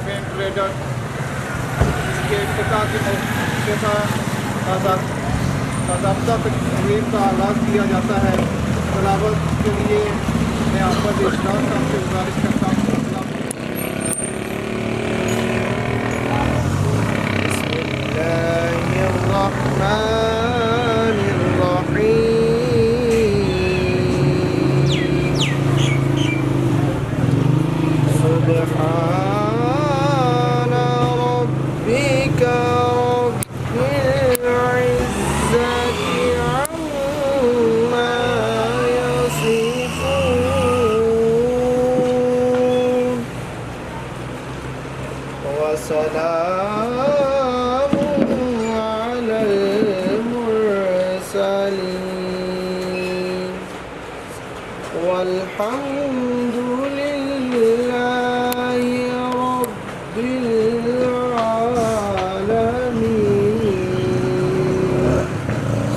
Fame trader اس کے افتتاح کے موقع پر باضابطہ تقریب کا آغاز کیا جاتا ہے۔ تلاوت کے لیے میں آپ پر اشراف صاحب سے گزارش کرتا ہوں۔ بسم اللہ الرحمن الرحیم سبحان ربک رب العزة عما يصفون وسلام على المرسلين والحمد لله رب العالمين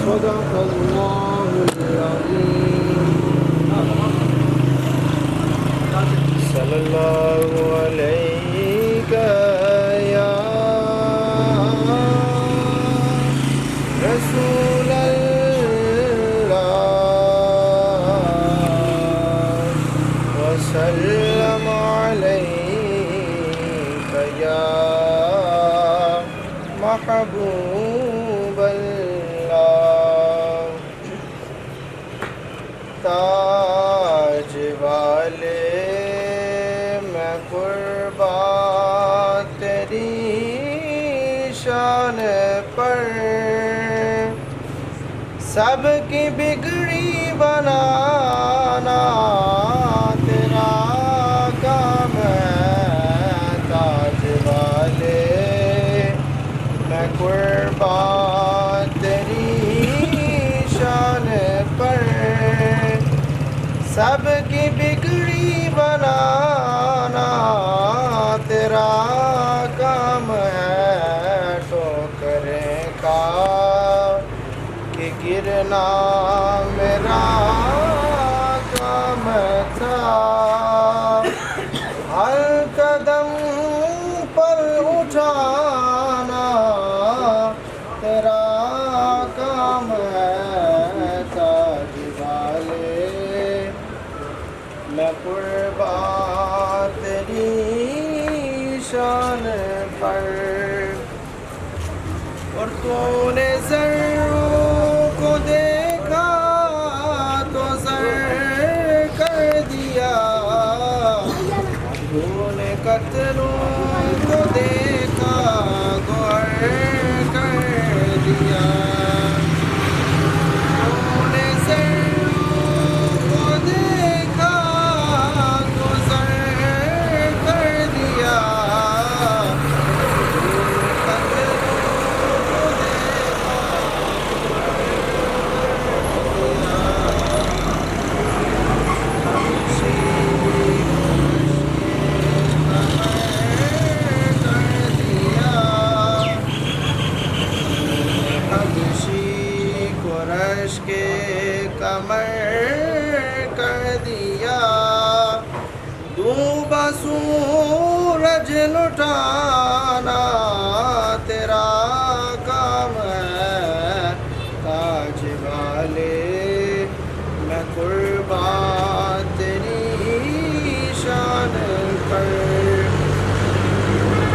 صدق الله العظيم صلى الله عليك يا رسول الله وسلم عليك يا محبوب الله تاج والے میں قربان تیری شان پر سب کی بگڑی بنانا تیرا کام ہے تاج والے میں قربان تیری شان پر سب کی بگڑی بنانا تیرا کام ہے ٹھوکریں کا کہ گرنا میرا کام تھا ہر قدم پر اٹھانا تیرا کام ہے تاج والے میں قربان تیری شان پر اور تو نے ذروں کو دیکھا تو زر کر دیا تو نے قطروں کو دیکھا گوہر کر دیا تو نے ذروں کو دیکھا تو زر کر دیا قریش کے کمر کر دیا ڈوبا سورج لٹانا تیرا کام ہے تاج والے میں قربان تیری شان پر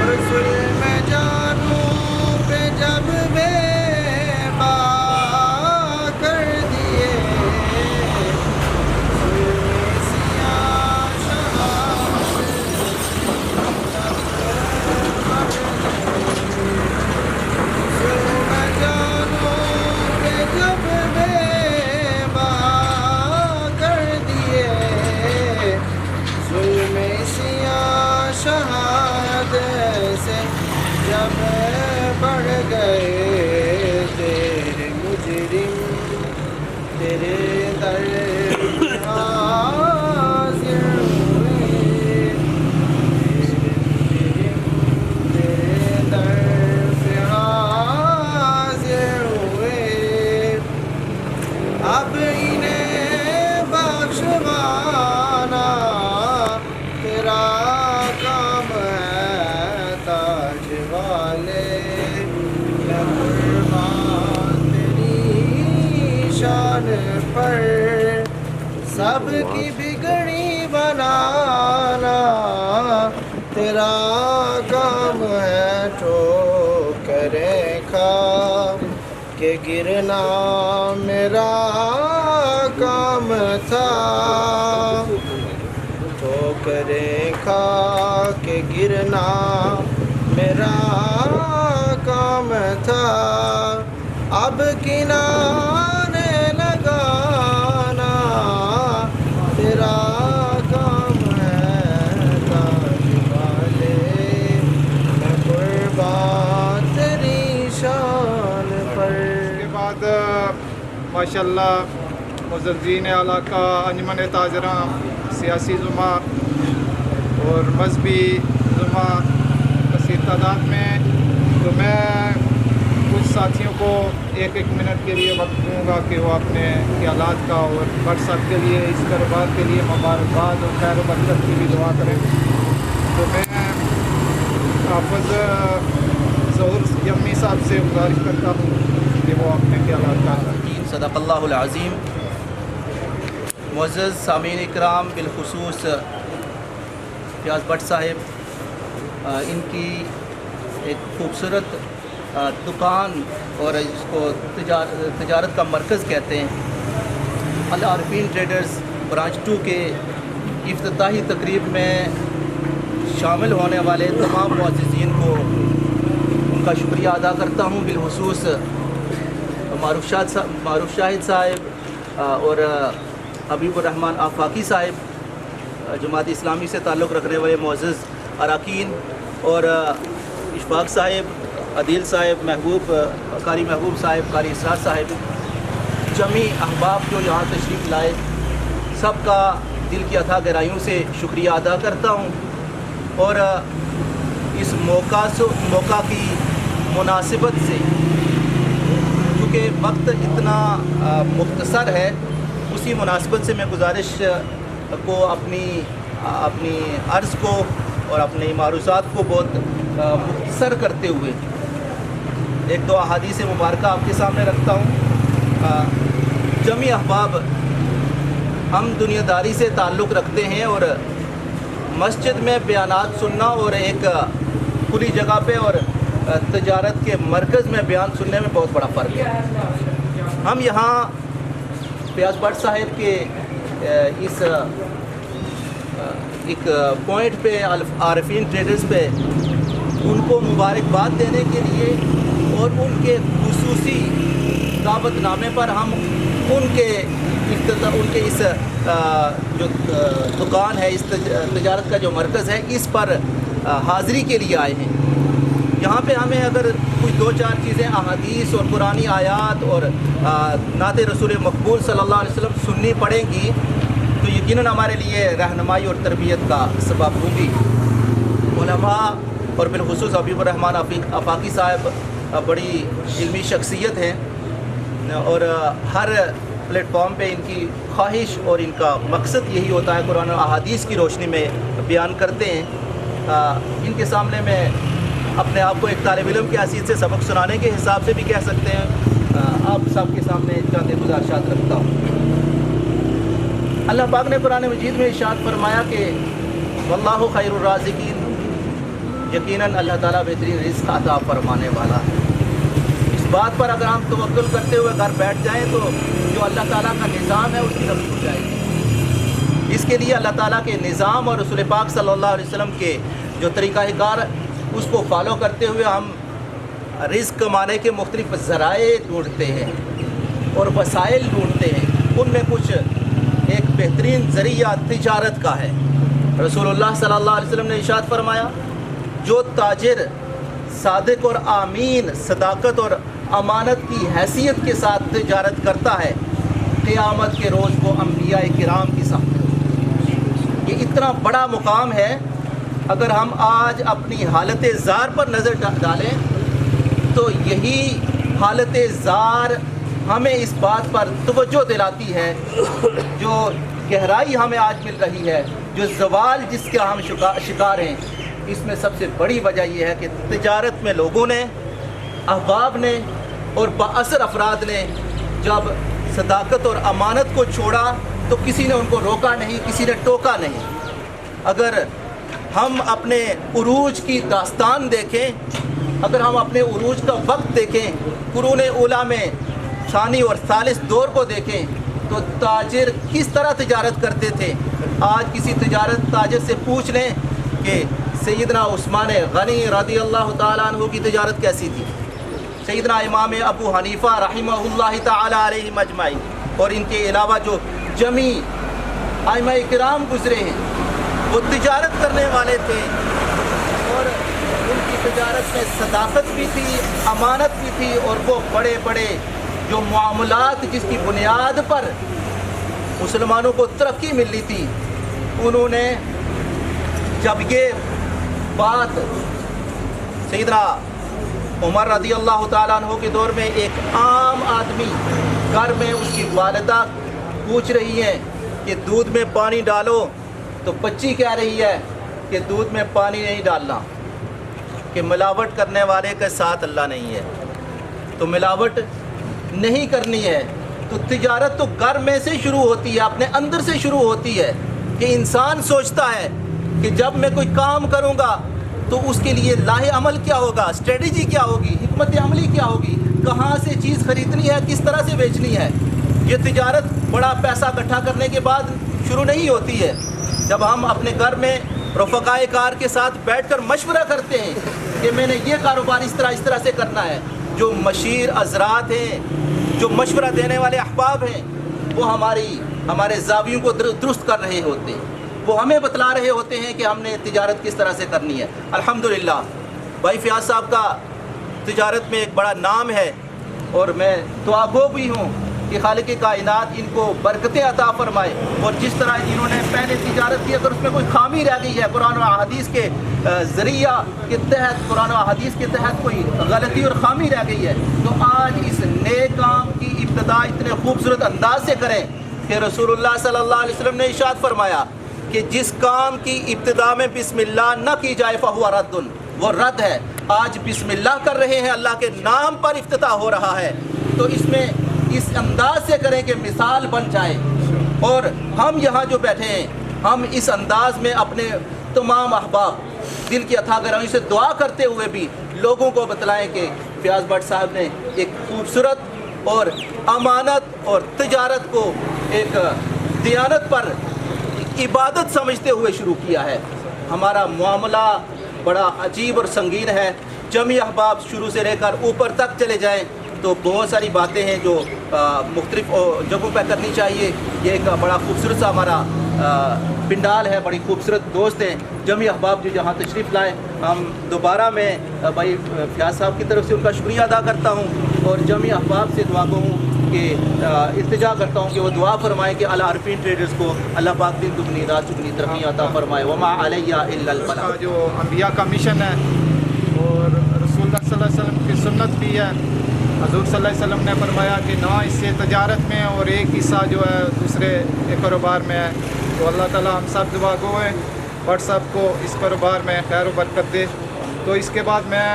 رسول میں جانوں پہ جب بے جب بڑھ گئے تیرے مجرم تیرے در حاضر ہوئے تیرے در سے حاضر ہوئے اب انہیں بخشوانا تیرا کام ہے سب کی بگڑی بنانا تیرا کام ہے، ٹھوکریں کھا کے گرنا میرا کام تھا، ٹھوکریں کھا کے گرنا میرا کام تھا، اب کنارے لگانا تیرا کام ہے، تاج والے میں قربان تیری شان پر۔ اس کے بعد ماشاءاللہ معززین علاقہ، انجمن تاجراں، سیاسی زماں اور مذہبی زماں کثیر تعداد میں، تو میں کچھ ساتھیوں کو 1 منٹ کے لیے وقت دوں گا کہ وہ اپنے خیالات کا اور واٹس ایپ کے لیے اس کاروبار کے لیے مبارکباد اور خیر و برکت کی بھی دعا کریں۔ تو میں حافظ ظہور یمی صاحب سے گزارش کرتا ہوں کہ وہ اپنے خیالات کا صدق اللہ العظیم۔ معزز سامعین اکرام، بالخصوص فیاض بٹ صاحب، ان کی ایک خوبصورت دکان اور اس کو تجارت کا مرکز کہتے ہیں، العارفین ٹریڈرز برانچ 2 کے افتتاحی تقریب میں شامل ہونے والے تمام معززین کو ان کا شکریہ ادا کرتا ہوں، بالخصوص معروف شاہد صاحب اور حبیب الرحمن آفاقی صاحب، جماعت اسلامی سے تعلق رکھنے والے معزز اراکین، اور اشفاق صاحب، عدیل صاحب، قاری محبوب صاحب، قاری اسرار صاحب، جمی احباب جو یہاں تشریف لائے، سب کا دل کی اتھا گہرائیوں سے شکریہ ادا کرتا ہوں، اور اس موقع کی مناسبت سے، کیونکہ وقت اتنا مختصر ہے، اسی مناسبت سے میں گزارش کو اپنی عرض کو اور اپنی معروضات کو بہت مختصر کرتے ہوئے 1-2 احادیث مبارکہ آپ کے سامنے رکھتا ہوں۔ جمی احباب، ہم دنیا داری سے تعلق رکھتے ہیں، اور مسجد میں بیانات سننا اور ایک کھلی جگہ پہ اور تجارت کے مرکز میں بیان سننے میں بہت بڑا فرق ہے۔ ہم یہاں فیاض بٹ صاحب کے اس ایک پوائنٹ پہ، عارفین ٹریڈرز پہ، ان کو مبارکباد دینے کے لیے اور ان کے خصوصی دعوت نامے پر ہم ان کے اس جو دکان ہے، اس تجارت کا جو مرکز ہے، اس پر حاضری کے لیے آئے ہیں۔ یہاں پہ ہمیں اگر کچھ 2-4 چیزیں احادیث اور قرآنی آیات اور نعت رسول مقبول صلی اللہ علیہ وسلم سننی پڑیں گی، تو یقیناً ہمارے لیے رہنمائی اور تربیت کا سبب ہوگی۔ علماء اور بالخصوص حبیب الرحمن آفاقی صاحب بڑی علمی شخصیت ہیں، اور ہر پلیٹ فارم پہ ان کی خواہش اور ان کا مقصد یہی ہوتا ہے، قرآن و احادیث کی روشنی میں بیان کرتے ہیں۔ ان کے سامنے میں اپنے آپ کو ایک طالب علم کی حیثیت سے سبق سنانے کے حساب سے بھی کہہ سکتے ہیں، آپ سب کے سامنے چند گزارشات رکھتا ہوں۔ اللہ پاک نے قرآن مجید میں ارشاد فرمایا کہ واللہ خیر الرازقین، یقیناً اللہ تعالیٰ بہترین رزق عطا فرمانے والا ہے۔ اس بات پر اگر ہم توکل کرتے ہوئے گھر بیٹھ جائیں تو جو اللہ تعالیٰ کا نظام ہے اس کی طرف ہو جائے گی۔ اس کے لیے اللہ تعالیٰ کے نظام اور رسول پاک صلی اللہ علیہ وسلم کے جو طریقہ کار اس کو فالو کرتے ہوئے ہم رزق کمانے کے مختلف ذرائع ڈھونڈتے ہیں اور وسائل ڈھونڈتے ہیں۔ ان میں کچھ ایک بہترین ذریعہ تجارت کا ہے۔ رسول اللہ صلی اللہ علیہ وسلم نے ارشاد فرمایا، جو تاجر صادق اور امین، صداقت اور امانت کی حیثیت کے ساتھ تجارت کرتا ہے، قیامت کے روز وہ انبیاء کرام کی صحبت میں۔ یہ اتنا بڑا مقام ہے، اگر ہم آج اپنی حالت زار پر نظر ڈالیں تو یہی حالت زار ہمیں اس بات پر توجہ دلاتی ہے، جو گہرائی ہمیں آج مل رہی ہے، جو زوال جس کا ہم شکار ہیں، اس میں سب سے بڑی وجہ یہ ہے کہ تجارت میں لوگوں نے، احباب نے اور بااثر افراد نے جب صداقت اور امانت کو چھوڑا تو کسی نے ان کو روکا نہیں، کسی نے ٹوکا نہیں۔ اگر ہم اپنے عروج کی داستان دیکھیں، اگر ہم اپنے عروج کا وقت دیکھیں، قرون اولیٰ میں ثانی اور ثالث دور کو دیکھیں تو تاجر کس طرح تجارت کرتے تھے۔ آج کسی تاجر سے پوچھ لیں کہ سیدنا عثمان غنی رضی اللہ تعالیٰ عنہ کی تجارت کیسی تھی، سیدنا امام ابو حنیفہ رحمہ اللہ تعالیٰ علیہ مجمعین، اور ان کے علاوہ جو جمی ائمہ کرام گزرے ہیں وہ تجارت کرنے والے تھے، اور ان کی تجارت میں صداقت بھی تھی، امانت بھی تھی، اور وہ بڑے بڑے جو معاملات جس کی بنیاد پر مسلمانوں کو ترقی ملی تھی، انہوں نے جب یہ بات سیدنا عمر رضی اللہ تعالیٰ عنہ کے دور میں ایک عام آدمی گھر میں اس کی والدہ پوچھ رہی ہے کہ دودھ میں پانی ڈالو، تو بچی کہہ رہی ہے کہ دودھ میں پانی نہیں ڈالنا، کہ ملاوٹ کرنے والے کے ساتھ اللہ نہیں ہے، تو ملاوٹ نہیں کرنی ہے۔ تو تجارت تو گھر میں سے شروع ہوتی ہے، اپنے اندر سے شروع ہوتی ہے، کہ انسان سوچتا ہے کہ جب میں کوئی کام کروں گا تو اس کے لیے لاہ عمل کیا ہوگا، اسٹریٹجی کیا ہوگی، حکمت عملی کیا ہوگی، کہاں سے چیز خریدنی ہے، کس طرح سے بیچنی ہے۔ یہ تجارت بڑا پیسہ اکٹھا کرنے کے بعد شروع نہیں ہوتی ہے۔ جب ہم اپنے گھر میں رفقائے کار کے ساتھ بیٹھ کر مشورہ کرتے ہیں کہ میں نے یہ کاروبار اس طرح سے کرنا ہے، جو مشیر حضرات ہیں، جو مشورہ دینے والے احباب ہیں، وہ ہمارے زاویوں کو درست کر رہے ہوتے ہیں، وہ ہمیں بتلا رہے ہوتے ہیں کہ ہم نے تجارت کس طرح سے کرنی ہے۔ الحمدللہ بھائی فیاض صاحب کا تجارت میں ایک بڑا نام ہے، اور میں دعا گو بھی ہوں کہ خالق کائنات ان کو برکتیں عطا فرمائے، اور جس طرح انہوں نے پہلے تجارت کی، اگر اس میں کوئی خامی رہ گئی ہے، قرآن و احادیث کے ذریعہ کے تحت، قرآن و احادیث کے تحت کوئی غلطی اور خامی رہ گئی ہے، تو آج اس نئے کام کی ابتدا اتنے خوبصورت انداز سے کریں کہ رسول اللہ صلی اللہ علیہ وسلم نے ارشاد فرمایا کہ جس کام کی ابتدا میں بسم اللہ نہ کی جائے فہو رد، وہ رد ہے۔ آج بسم اللہ کر رہے ہیں، اللہ کے نام پر افتتاح ہو رہا ہے، تو اس میں اس انداز سے کریں کہ مثال بن جائے۔ اور ہم یہاں جو بیٹھے ہیں، ہم اس انداز میں اپنے تمام احباب دل کی اتھا گہرائی سے دعا کرتے ہوئے بھی لوگوں کو بتلائیں کہ فیاض بٹ صاحب نے ایک خوبصورت اور امانت اور تجارت کو ایک دیانت پر عبادت سمجھتے ہوئے شروع کیا ہے۔ ہمارا معاملہ بڑا عجیب اور سنگین ہے۔ جمی احباب شروع سے لے کر اوپر تک چلے جائیں تو بہت ساری باتیں ہیں جو مختلف جگہوں پہ کرنی چاہیے۔ یہ ایک بڑا خوبصورت سا ہمارا پنڈال ہے، بڑی خوبصورت دوست ہیں جمی احباب جو جہاں تشریف لائے۔ ہم دوبارہ میں بھائی فیاض صاحب کی طرف سے ان کا شکریہ ادا کرتا ہوں، اور جمی احباب سے دعا گو ہوں کہ التجا کرتا ہوں کہ وہ دعا فرمائیں کہ اعلیٰ عارفین ٹریڈرز کو اللہ پاک دن دگنی رات چگنی ترقی عطا فرمائے۔ وما علیہ الا البلاغ۔ جو انبیاء کا مشن ہے اور رسول اللہ صلی اللہ علیہ وسلم کی سنت بھی ہے، حضور صلی اللہ علیہ وسلم نے فرمایا کہ نہ اس سے تجارت میں اور ایک حصہ جو ہے دوسرے کاروبار میں ہے۔ تو اللہ تعالیٰ ہم سب دعا گو ہیں بٹ صاحب کو اس کاروبار میں خیر و برکت دے۔ تو اس کے بعد میں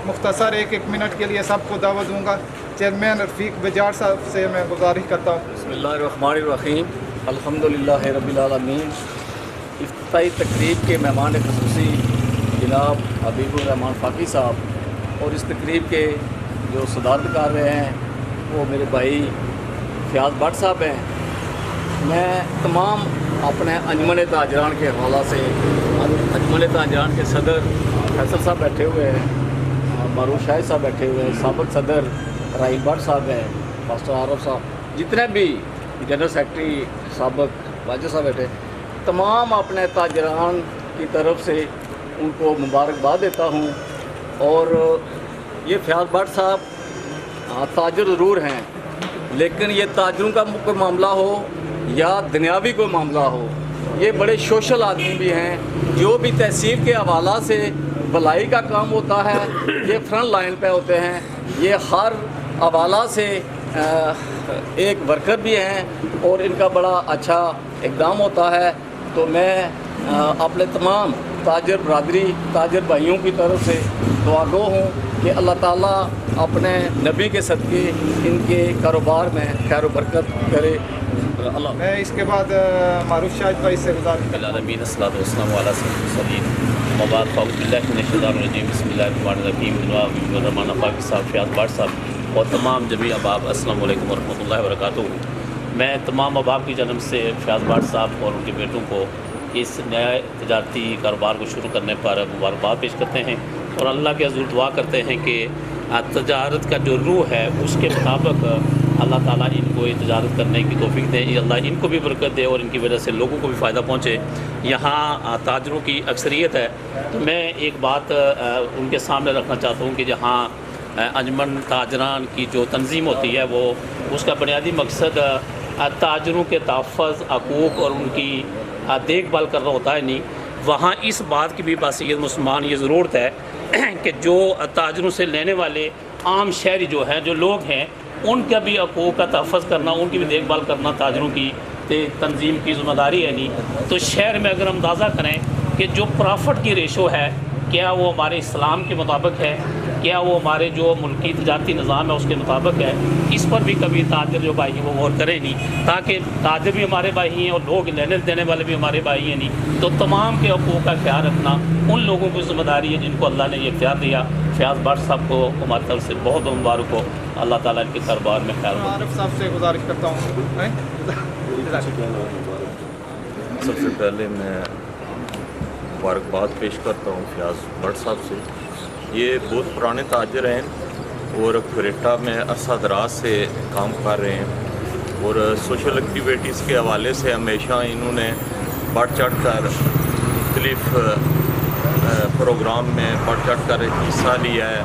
مختصر ایک منٹ کے لیے سب کو دعوت دوں گا۔ چیئرمین رفیق بجاڑ صاحب سے میں گزارش کرتا ہوں۔ بسم اللہ الرحمن الرحیم، الحمدللہ رب العالمین۔ افتتاحی تقریب کے مہمان خصوصی جناب حبیب الرحمان فاقی صاحب، اور اس تقریب کے جو صدارت کر رہے ہیں وہ میرے بھائی فیاض بٹ صاحب ہیں۔ میں تمام اپنے انجمن تاجران کے حوالہ سے، انجمن تاجران کے صدر فیصل صاحب بیٹھے ہوئے ہیں، معروف شاہد صاحب بیٹھے ہوئے ہیں، سابق صدر راہیل بٹ صاحب ہیں، ماسٹر عارف صاحب، جتنے بھی جنرل سیکرٹری سابق واجد صاحب بیٹھے، تمام اپنے تاجران کی طرف سے ان کو مبارکباد دیتا ہوں۔ اور یہ فیاض بٹ صاحب تاجر ضرور ہیں، لیکن یہ تاجروں کا کوئی معاملہ ہو یا دنیاوی کوئی معاملہ ہو، یہ بڑے سوشل آدمی بھی ہیں۔ جو بھی تحصیل کے حوالہ سے بھلائی کا کام ہوتا ہے یہ فرنٹ لائن پہ ہوتے ہیں، یہ ہر حوالہ سے ایک ورکر بھی ہیں، اور ان کا بڑا اچھا اقدام ہوتا ہے۔ تو میں اپنے تمام تاجر برادری، تاجر بھائیوں کی طرف سے دعا گو ہوں کہ اللہ تعالیٰ اپنے نبی کے صدقے ان کے کاروبار میں خیر و برکت کرے۔ اللہ میں اس کے بعد معروف شاہد بھائی سے گزارش کرتا ہوں. العالمین الصلاۃ والسلام علی سیدنا المرسلین مبارک اعوذ باللہ من الشیطان الرجیم بسم اللہ الرحمن الرحیم جناب حبیب الرحمن پاکی صاحب فیاض بٹ صاحب اور تمام جمیع احباب السلام علیکم ورحمۃ اللہ وبرکاتہ. میں تمام احباب کی جانب سے فیاض بٹ صاحب اور ان کے بیٹوں کو اس نئے تجارتی کاروبار کو شروع کرنے پر مبارکباد پیش کرتے ہیں اور اللہ کے حضور دعا کرتے ہیں کہ تجارت کا جو روح ہے اس کے مطابق اللہ تعالیٰ ان کو تجارت کرنے کی توفیق دے. اللہ ان کو بھی برکت دے اور ان کی وجہ سے لوگوں کو بھی فائدہ پہنچے. یہاں تاجروں کی اکثریت ہے تو میں ایک بات ان کے سامنے رکھنا چاہتا ہوں کہ جہاں انجمن تاجران کی جو تنظیم ہوتی ہے وہ اس کا بنیادی مقصد تاجروں کے تحفظ حقوق اور ان کی دیکھ بھال کرنا ہوتا ہے نہیں. وہاں اس بات کی بھی بحثیت مسلمان یہ ضرورت ہے کہ جو تاجروں سے لینے والے عام شہری جو ہیں جو لوگ ہیں ان کا بھی حقوق کا تحفظ کرنا ان کی بھی دیکھ بھال کرنا تاجروں کی تنظیم کی ذمہ داری ہے نہیں. تو شہر میں اگر ہم اندازہ کریں کہ جو پرافٹ کی ریشو ہے کیا وہ ہمارے اسلام کے مطابق ہے, کیا وہ ہمارے جو ملکی تجارتی نظام ہے اس کے مطابق ہے, اس پر بھی کبھی تاجر جو بھائی ہیں وہ غور کریں نہیں, تاکہ تاجر بھی ہمارے بھائی ہیں اور لوگ لینے دینے والے بھی ہمارے بھائی ہیں نہیں. تو تمام کے حقوق کا خیال رکھنا ان لوگوں کی ذمہ داری ہے جن کو اللہ نے یہ اختیار دیا. فیاض بٹ صاحب کو ہماری طرف سے بہت مبارک ہو. اللہ تعالیٰ ان کے کاروبار میں خیر ہو. عارف صاحب سے گزارش کرتا ہوں. سب سے پہلے میں مبارکباد پیش کرتا ہوں فیاض بٹ صاحب سے. یہ بہت پرانے تاجر ہیں اور کوئٹہ میں عرصہ دراز سے کام کر رہے ہیں اور سوشل ایکٹیویٹیز کے حوالے سے ہمیشہ انہوں نے بڑھ چڑھ کر مختلف پروگرام میں بڑھ چڑھ کر حصہ لیا ہے.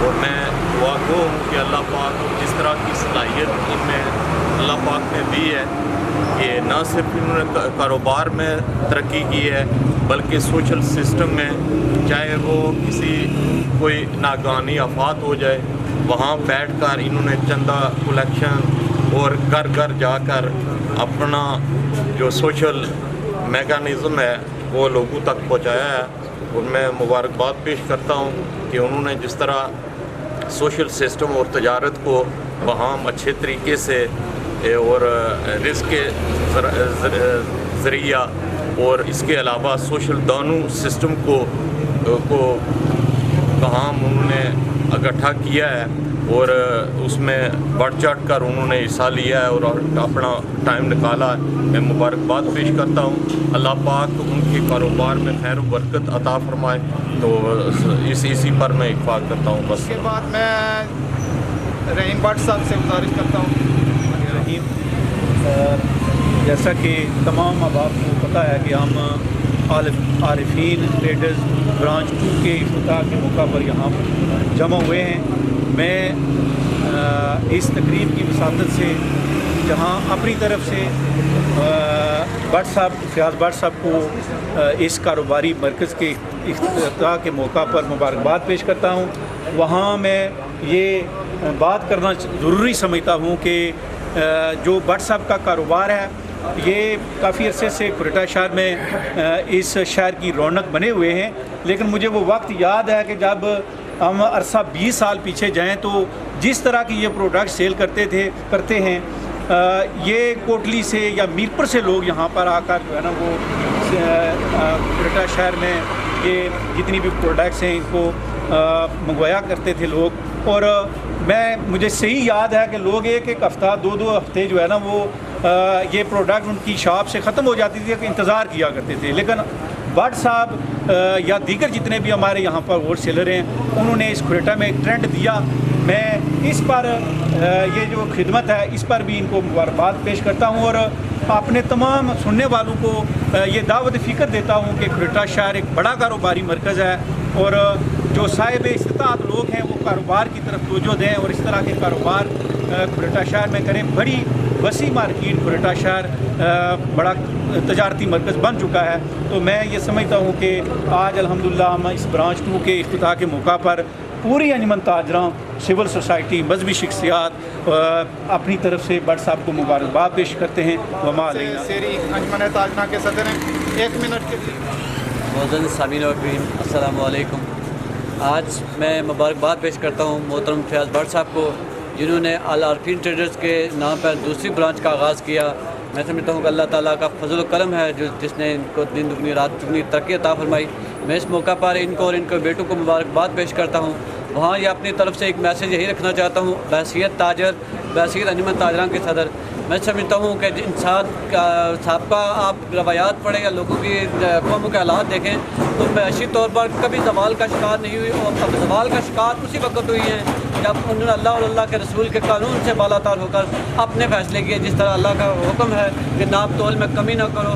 اور میں دعا گو ہوں کہ اللہ پاک جس طرح کی صلاحیت ان میں اللہ پاک نے دی ہے کہ نہ صرف انہوں نے کاروبار میں ترقی کی ہے بلکہ سوشل سسٹم میں, چاہے وہ کسی کوئی ناگہانی آفات ہو جائے وہاں بیٹھ کر انہوں نے چندہ کلیکشن اور گھر گھر جا کر اپنا جو سوشل میکانزم ہے وہ لوگوں تک پہنچایا ہے. اور میں مبارکباد پیش کرتا ہوں کہ انہوں نے جس طرح سوشل سسٹم اور تجارت کو وہاں اچھے طریقے سے اور رزق کے ذریعہ اور اس کے علاوہ سوشل دونوں سسٹم کو کام انہوں نے اکٹھا کیا ہے اور اس میں بڑھ چڑھ کر انہوں نے حصہ لیا ہے اور اپنا ٹائم نکالا ہے. میں مبارکباد پیش کرتا ہوں. اللہ پاک ان کے کاروبار میں خیر و برکت عطا فرمائے. تو اسی پر میں اتفاق کرتا ہوں. بس اس کے بعد میں رحیم بٹ صاحب سے گزارش کرتا ہوں. رحیم جیسا کہ تمام احباب کو پتہ ہے کہ ہم عارفین ٹریڈرز برانچ 2 کے افتتاح کے موقع پر یہاں جمع ہوئے ہیں. میں اس تقریب کی وساطت سے جہاں اپنی طرف سے بٹ صاحب فیاض بٹ صاحب کو اس کاروباری مرکز کے افتتاح کے موقع پر مبارکباد پیش کرتا ہوں, وہاں میں یہ بات کرنا ضروری سمجھتا ہوں کہ جو بٹ صاحب کا کاروبار ہے یہ کافی عرصے سے کوئٹہ شہر میں اس شہر کی رونق بنے ہوئے ہیں. لیکن مجھے وہ وقت یاد ہے کہ جب ہم عرصہ 20 سال پیچھے جائیں تو جس طرح کی یہ پروڈکٹ سیل کرتے ہیں یہ کوٹلی سے یا میرپور سے لوگ یہاں پر آ کر جو ہے نا وہ کوئٹہ شہر میں یہ جتنی بھی پروڈکٹس ہیں ان کو منگوایا کرتے تھے لوگ. اور مجھے صحیح یاد ہے کہ لوگ ایک ہفتہ 2 ہفتے جو ہے نا وہ یہ پروڈکٹ ان کی شاپ سے ختم ہو جاتی تھی کہ انتظار کیا کرتے تھے. لیکن بٹ صاحب یا دیگر جتنے بھی ہمارے یہاں پر ہول سیلر ہیں انہوں نے اس کوئٹہ میں ایک ٹرینڈ دیا. میں اس پر یہ جو خدمت ہے اس پر بھی ان کو مبارکباد پیش کرتا ہوں اور اپنے تمام سننے والوں کو یہ دعوت فکر دیتا ہوں کہ کوئٹہ شہر ایک بڑا کاروباری مرکز ہے اور جو صاحب استطاعت لوگ ہیں وہ کاروبار کی طرف توجہ دیں اور اس طرح کے کاروبار کوئٹہ شہر میں کریں. بڑی وسیع مارکیٹ کوئٹہ شہر بڑا تجارتی مرکز بن چکا ہے. تو میں یہ سمجھتا ہوں کہ آج الحمدللہ ہم اس برانچ 2 کے افتتاح کے موقع پر پوری انجمن تاجراں, سول سوسائٹی, مذہبی شخصیات اپنی طرف سے بٹ صاحب کو مبارکباد پیش کرتے ہیں. وما علینا. سیری انجمن تاجراں کے صدر ہیں, 1 منٹ کے لیے. معزز سامعین و کریم السلام علیکم. آج میں مبارکباد پیش کرتا ہوں محترم فیاض بٹ صاحب کو جنہوں نے عارفین ٹریڈرز کے نام پر دوسری برانچ کا آغاز کیا. میں سمجھتا ہوں کہ اللہ تعالیٰ کا فضل و کرم ہے جس نے ان کو دن دگنی رات دگنی ترقی عطا فرمائی. میں اس موقع پر ان کو اور ان کے بیٹوں کو مبارکباد پیش کرتا ہوں. وہاں یہ اپنی طرف سے ایک میسیج یہی رکھنا چاہتا ہوں بحیثیت تاجر، بحیثیت انجمن تاجران کے صدر. میں سمجھتا ہوں کہ انسان کا سابقہ آپ روایات پڑھیں یا لوگوں کی قوموں کے حالات دیکھیں تو معاشی طور پر کبھی زوال کا شکار نہیں ہوئی، اور اب زوال کا شکار اسی وقت ہوئی ہیں جب انہوں نے اللہ اور اللہ کے رسول کے قانون سے بالا تار ہو کر اپنے فیصلے کیے. جس طرح اللہ کا حکم ہے کہ ناپ تول میں کمی نہ کرو.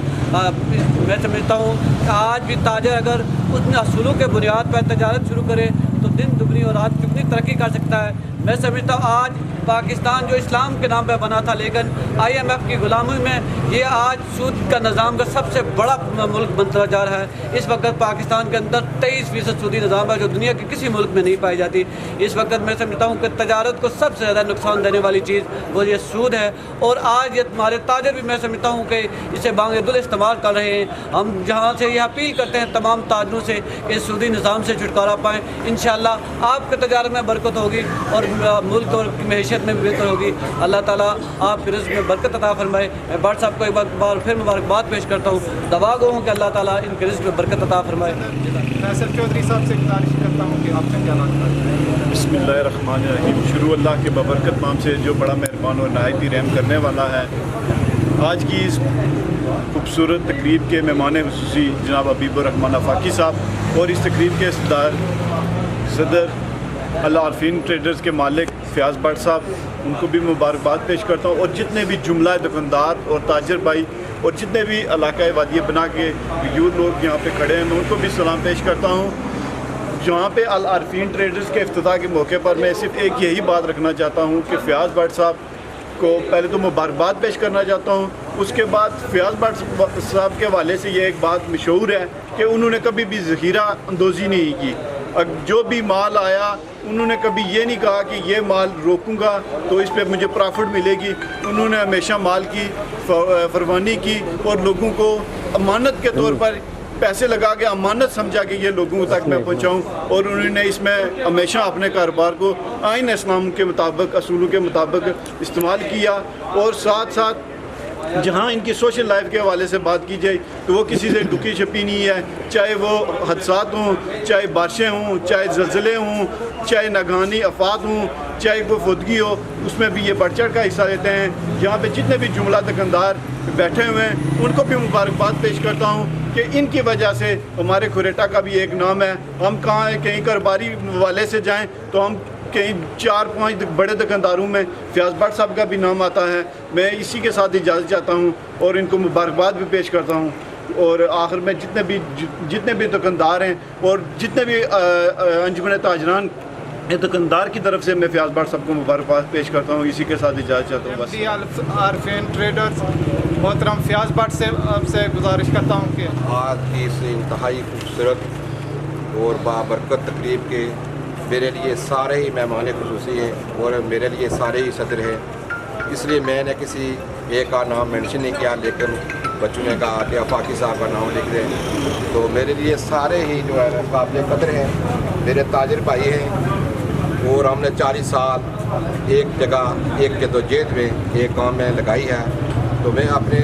میں سمجھتا ہوں کہ آج بھی تاجر اگر ان اصولوں کے بنیاد پر تجارت شروع کرے تو دن دگنی اور رات دگنی ترقی کر سکتا ہے. میں سمجھتا ہوں آج پاکستان جو اسلام کے نام پہ بنا تھا لیکن IMF کی غلامی میں یہ آج سود کا نظام کا سب سے بڑا ملک بنتا جا رہا ہے. اس وقت پاکستان کے اندر 23% سودی نظام ہے جو دنیا کے کسی ملک میں نہیں پائی جاتی. اس وقت میں سمجھتا ہوں کہ تجارت کو سب سے زیادہ نقصان دینے والی چیز وہ یہ سود ہے، اور آج یہ ہمارے تاجر بھی میں سمجھتا ہوں کہ اسے بانگ دل استعمال کر رہے ہیں. ہم جہاں سے یہ اپیل کرتے ہیں تمام تاجروں سے کہ اس سودی نظام سے چھٹکارا پائیں. انشاءاللہ آپ کے تجارت میں برکت ہوگی اور ملک اور معیشت میں بھی بہتر ہوگی. اللہ تعالیٰ آپ کے رزق میں برکت عطا فرمائے. میں بٹ صاحب کو ایک بار پھر مبارکباد پیش کرتا ہوں. دعا گو ہوں کہ اللہ تعالیٰ ان کے رزق میں برکت عطا فرمائے. فیصل چودھری صاحب سے گزارش کرتا ہوں کہ آپ کا کیا لگتا ہے؟ بسم اللہ الرحمن الرحیم. شروع اللہ کے ببرکت نام سے جو بڑا مہربان اور نہایت ہی رحم کرنے والا ہے. آج کی اس خوبصورت تقریب کے مہمان خصوصی جناب حبیب الرحمان آفاقی صاحب اور اس تقریب کے صدر العارفین ٹریڈرز کے مالک فیاض بٹ صاحب، ان کو بھی مبارکباد پیش کرتا ہوں. اور جتنے بھی جملہ دکاندار اور تاجر بھائی اور جتنے بھی علاقۂ وادی بنا کے یوتھ لوگ یہاں پہ کھڑے ہیں میں ان کو بھی سلام پیش کرتا ہوں. جہاں پہ العارفین ٹریڈرز کے افتتاح کے موقع پر میں صرف ایک یہی بات رکھنا چاہتا ہوں کہ فیاض بٹ صاحب کو پہلے تو مبارکباد پیش کرنا چاہتا ہوں. اس کے بعد فیاض بٹ صاحب کے حوالے سے یہ ایک بات مشہور ہے کہ انہوں نے کبھی بھی ذخیرہ اندوزی نہیں کی. جو بھی مال آیا انہوں نے کبھی یہ نہیں کہا کہ یہ مال روکوں گا تو اس پہ مجھے پرافٹ ملے گی. انہوں نے ہمیشہ مال کی فروانی کی اور لوگوں کو امانت کے طور پر پیسے لگا کے امانت سمجھا کہ یہ لوگوں تک میں پہنچاؤں. اور انہوں نے اس میں ہمیشہ اپنے کاروبار کو آئین اسلام کے مطابق اصولوں کے مطابق استعمال کیا. اور ساتھ ساتھ جہاں ان کی سوشل لائف کے حوالے سے بات کی جائے تو وہ کسی سے ڈکی چھپی نہیں ہے. چاہے وہ حادثات ہوں، چاہے بارشیں ہوں، چاہے زلزلے ہوں، چاہے ناگہانی آفات ہوں، چاہے کوئی فوتگی ہو، اس میں بھی یہ بڑھ چڑھ کا حصہ لیتے ہیں. یہاں پہ جتنے بھی جملہ دکاندار بیٹھے ہوئے ہیں ان کو بھی مبارکباد پیش کرتا ہوں کہ ان کی وجہ سے ہمارے کھریٹا کا بھی ایک نام ہے. ہم کہاں کہیں کاروباری والے سے جائیں تو ہم کہیں 4-5 بڑے دکانداروں میں فیاض بٹ صاحب کا بھی نام آتا ہے. میں اسی کے ساتھ اجازت چاہتا ہوں اور ان کو مبارکباد بھی پیش کرتا ہوں. اور آخر میں جتنے بھی دکاندار ہیں اور جتنے بھی انجمن تاجران دکاندار کی طرف سے میں فیاض بٹ صاحب کو مبارکباد پیش کرتا ہوں. اسی کے ساتھ اجازت چاہتا ہوں. بس عارفین ٹریڈرز محترم فیاض بٹ سے آپ سے گزارش کرتا ہوں کہ آج کی اس انتہائی خوبصورت اور بابرکت تقریب کے میرے لیے سارے ہی مہمان خصوصی ہیں اور میرے لیے سارے ہی صدر ہیں. اس لیے میں نے کسی ایک کا نام مینشن نہیں کیا، لیکن بچوں نے کہا کہ آفاقی صاحب کا نام لکھ دیں. تو میرے لیے سارے ہی جو ہے قابل قدر ہیں، میرے تاجر بھائی ہیں اور ہم نے 40 سال ایک جگہ ایک جدوجہد میں ایک کام میں لگائی ہے. تو میں اپنے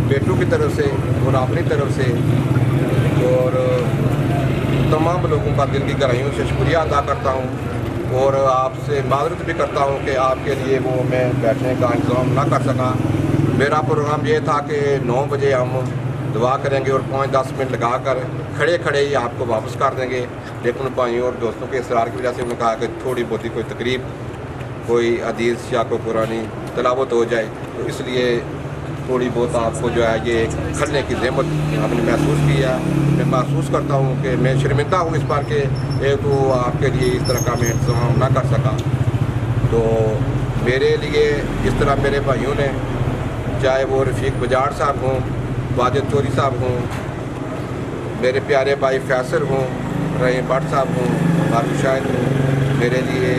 بیٹوں کی طرف سے اور اپنی طرف سے اور تمام لوگوں کا دل کی گہرائیوں سے شکریہ ادا کرتا ہوں اور آپ سے معذرت بھی کرتا ہوں کہ آپ کے لیے وہ میں بیٹھنے کا انتظام نہ کر سکا. میرا پروگرام یہ تھا کہ 9 بجے ہم دعا کریں گے اور 5-10 منٹ لگا کر کھڑے کھڑے ہی آپ کو واپس کر دیں گے. لیکن بھائیوں اور دوستوں کے اصرار کی وجہ سے انہوں نے کہا کہ تھوڑی بہت کوئی تقریب، کوئی حدیث یا کوئی قرآنی تلاوت ہو جائے. تو اس لیے تھوڑی بہت آپ کو جو ہے یہ کھڑنے کی زحمت ہم نے محسوس کیا. میں محسوس کرتا ہوں کہ میں شرمندہ ہوں اس بار کہ ایک تو آپ کے لیے اس طرح کا میں انتظام نہ کر سکا. تو میرے لیے اس طرح میرے بھائیوں نے، چاہے وہ رفیق بجاڑ صاحب ہوں، واجد چوری صاحب ہوں، میرے پیارے بھائی فیصل ہوں، رحیم بٹ صاحب ہوں، معروف شاہد ہوں، میرے لیے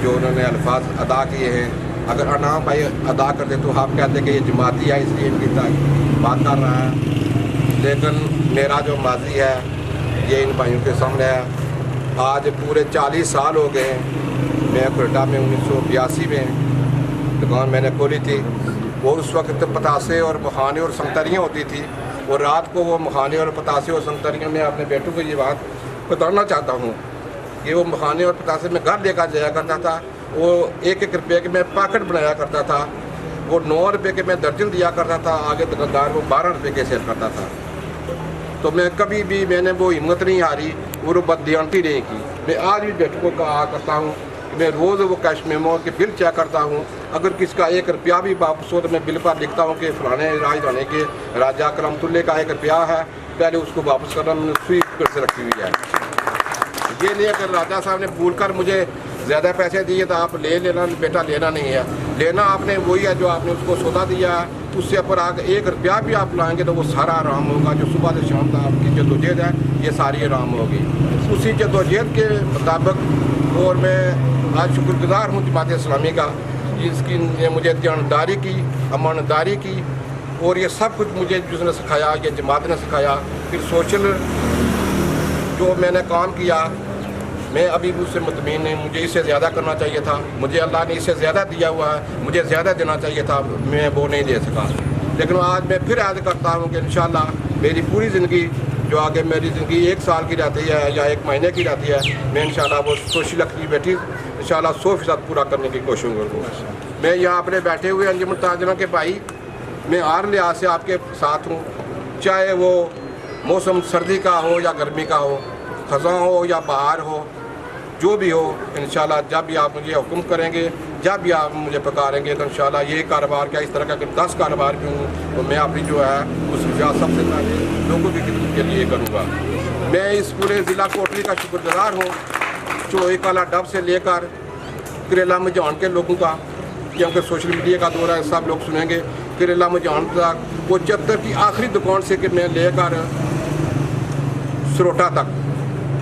جو انہوں نے الفاظ ادا کیے ہیں. اگر انعام بھائی ادا کرتے تو آپ کہتے کہ یہ جماعتی ہے اس لیے ان کی بات کر رہا ہے. لیکن میرا جو ماضی ہے یہ ان بھائیوں کے سامنے ہے. آج پورے 40 سال ہو گئے. میں کھریٹا میں 1982 میں دکان میں نے کھولی تھی اور اس وقت پتاسے اور مکھانے اور سنگتریاں ہوتی تھی، اور رات کو وہ مکھانے اور پتاسے اور سنگتریاں میں اپنے بیٹوں کو یہ بات بتانا چاہتا ہوں کہ وہ مکھانے اور پتاسے میں گھر لے کر جایا کرتا تھا، وہ 1-1 روپے کے میں پیکٹ بنایا کرتا تھا، وہ 9 روپے کے میں درجن دیا کرتا تھا، آگے دکاندار وہ 12 روپے کے سیل کرتا تھا۔ تو میں کبھی بھی میں نے وہ ہمت نہیں ہاری اور وہ بددیانتی نہیں کی۔ میں آج بھی بیٹوں کو کہا کرتا ہوں کہ میں روز وہ کیش میمو کے بل چیک کرتا ہوں، اگر کس کا 1 روپیہ بھی واپس ہو تو میں بل پر لکھتا ہوں کہ فلانے راجدھانی کے راجہ کرمت اللہ کا 1 روپیہ ہے، پہلے اس کو واپس کرنا میں نے سوئی کر سے رکھی ہوئی ہے۔ یہ نہیں اگر راجہ صاحب نے بھول کر مجھے زیادہ پیسے دیے تو آپ لے لینا، بیٹا لینا نہیں ہے، لینا آپ نے وہی ہے جو آپ نے اس کو سودا دیا ہے، اس سے اوپر آگے 1 روپیہ بھی آپ لائیں گے تو وہ سارا آرام ہوگا، جو صبح سے شام تک آپ کی جدوجہد ہے یہ ساری آرام ہوگی۔ اسی جدوجہد کے مطابق اور میں آج شکر گزار ہوں جماعت اسلامی کا، جس کی نے مجھے دیانتداری کی، امانتداری کی، اور یہ سب کچھ مجھے جس نے سکھایا، یہ جماعت نے سکھایا۔ پھر سوشل جو میں نے کام کیا، میں ابھی بھی اس سے مطمئن نہیں، مجھے اس سے زیادہ کرنا چاہیے تھا، مجھے اللہ نے اس سے زیادہ دیا ہوا ہے، مجھے زیادہ دینا چاہیے تھا، میں وہ نہیں دے سکا۔ لیکن آج میں پھر عہد کرتا ہوں کہ انشاءاللہ میری پوری زندگی جو آگے میری زندگی 1 سال کی رہتی ہے یا 1 مہینے کی رہتی ہے، میں انشاءاللہ وہ سوشل ایکٹیویٹیز انشاءاللہ 100% پورا کرنے کی کوشش کروں گا۔ میں یہاں اپنے بیٹھے ہوئے انجمن تاجروں کے بھائی، میں ہر لحاظ سے آپ کے ساتھ ہوں، چاہے وہ موسم سردی کا ہو یا گرمی کا ہو، خزاں ہو یا بہار ہو، جو بھی ہو، انشاءاللہ جب بھی آپ مجھے حکم کریں گے، جب بھی آپ مجھے پکاریں گے تو انشاءاللہ یہ کاروبار کیا اس طرح کا کہ 10 کاروبار بھی ہوں تو میں اپنی جو ہے اس وجہ سب سے پہلے لوگوں کی خدمت کے لیے کروں گا۔ میں اس پورے ضلع کوٹلی کا شکر گزار ہوں، چوہی کالا ڈب سے لے کر کریلا مجان کے لوگوں کا، کیونکہ سوشل میڈیا کا دور ہے، سب لوگ سنیں گے، کریلا مجان تک، وہ چتر کی آخری دکان سے کہ میں لے کر سروٹا تک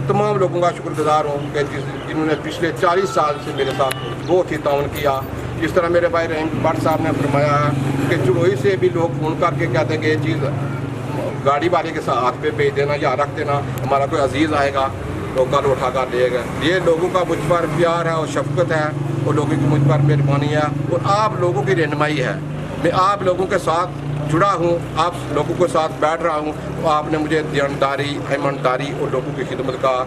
تمام لوگوں کا شکر گزار ہوں کہ جنہوں نے پچھلے 40 سال سے میرے ساتھ بہت ہی تعاون کیا۔ جس طرح میرے بھائی رحیم بٹ صاحب نے فرمایا ہے کہ چڑوئی سے بھی لوگ فون کر کے کہتے ہیں کہ یہ چیز گاڑی والے کے ساتھ ہاتھ پہ بھیج دینا یا رکھ دینا، ہمارا کوئی عزیز آئے گا تو کل اٹھا کر لے گا۔ یہ لوگوں کا مجھ پر پیار ہے اور شفقت ہے، اور لوگوں کی مجھ پر مہربانی ہے، اور آپ لوگوں کی رہنمائی ہے۔ میں آپ لوگوں کے ساتھ جڑا ہوں، آپ لوگوں کے ساتھ بیٹھ رہا ہوں، تو آپ نے مجھے دیانتداری، ایمانداری اور لوگوں کی خدمت کا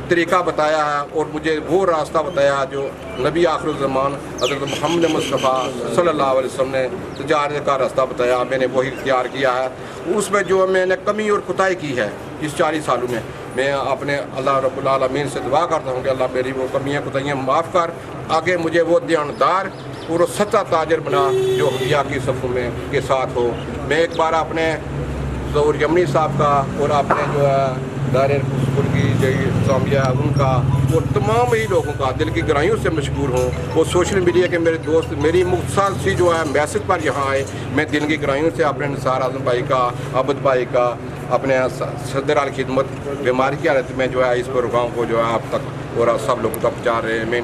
طریقہ بتایا ہے، اور مجھے وہ راستہ بتایا جو نبی آخر الزمان حضرت محمد مصطفیٰ صلی اللہ علیہ وسلم نے تجارت کا راستہ بتایا، میں نے وہی اختیار کیا ہے۔ اس میں جو میں نے کمی اور کوتاہی کی ہے اس 40 سالوں میں اپنے اللہ رب العالمین سے دعا کرتا ہوں کہ اللہ میری وہ کمیاں کوتاہیاں معاف کر، آگے مجھے وہ دیانتدار اور سچا تاجر بنا جو حیا کی صفوں میں کے ساتھ ہو۔ میں ایک بار اپنے ظہور یمنی صاحب کا اور اپنے جو ہے دائرہ اسکول کی جو اسلامیہ ان کا اور تمام ہی لوگوں کا دل کی گہرائیوں سے مشکور ہوں۔ وہ سوشل میڈیا کے میرے دوست میری مختصر سی جو ہے میسج پر یہاں آئے، میں دل کی گہرائیوں سے اپنے نثار اعظم بھائی کا، عبد بھائی کا، اپنے صدر الخدمت بیماری کی حالت میں جو ہے اس پروگرام کو جو ہے آپ تک اور سب لوگوں تک پہنچا رہے ہیں۔ میں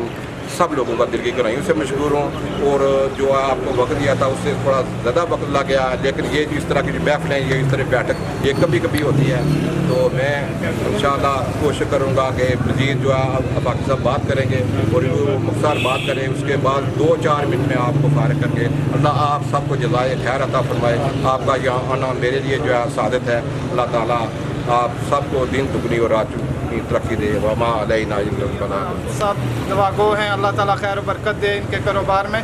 سب لوگوں کا دل کی گہرائیوں سے مشکور ہوں، اور جو آپ کو وقت دیا تھا اس سے تھوڑا زیادہ وقت لگ گیا، لیکن یہ جو اس طرح کی جو محفلیں یہ اس طرح بیٹھک یہ کبھی کبھی ہوتی ہے، تو میں انشاءاللہ کوشش کروں گا کہ مزید جو ہے باقی سب بات کریں گے اور وہ مختصر بات کریں، اس کے بعد 2-4 منٹ میں آپ کو فارغ کر کے اللہ آپ سب کو جزائے خیر عطا فرمائے۔ آپ کا یہاں آنا میرے لیے جو ہے سعادت ہے۔ اللہ تعالیٰ آپ سب کو دین دگنی اور رات کی ترقی دے۔ وما علینا الا البلاغ۔ سب دعا گو ہیں، اللہ تعالیٰ خیر و برکت دے ان کے کاروبار میں۔